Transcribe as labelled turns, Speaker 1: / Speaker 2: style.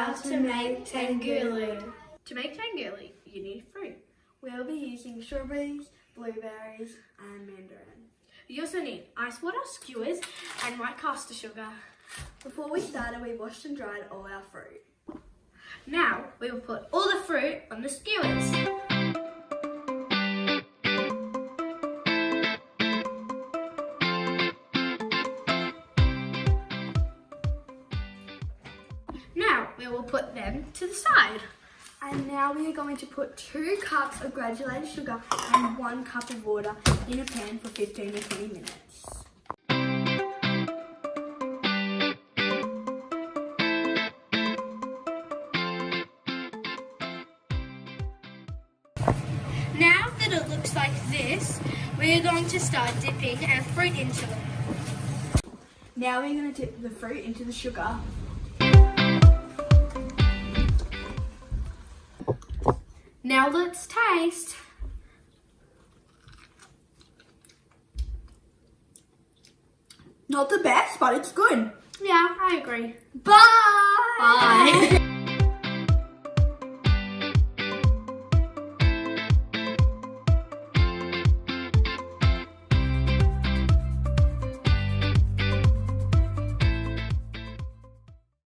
Speaker 1: How to make Tanghulu.
Speaker 2: To make Tanghulu, you need fruit.
Speaker 1: We'll be using strawberries, blueberries and mandarin.
Speaker 2: You also need ice water, skewers and white caster sugar.
Speaker 1: Before we started, we washed and dried all our fruit.
Speaker 2: Now we will put all the fruit on the skewers. Now we will put them to the side.
Speaker 1: And now we are going to put 2 cups of granulated sugar and 1 cup of water in a pan for 15 to 20 minutes.
Speaker 2: Now that it looks like this, we are going to start dipping our fruit into it.
Speaker 1: Now we're going to dip the fruit into the sugar.
Speaker 2: Now let's taste.
Speaker 1: Not the best, but it's good.
Speaker 2: Yeah, I agree.
Speaker 1: Bye!
Speaker 2: Bye.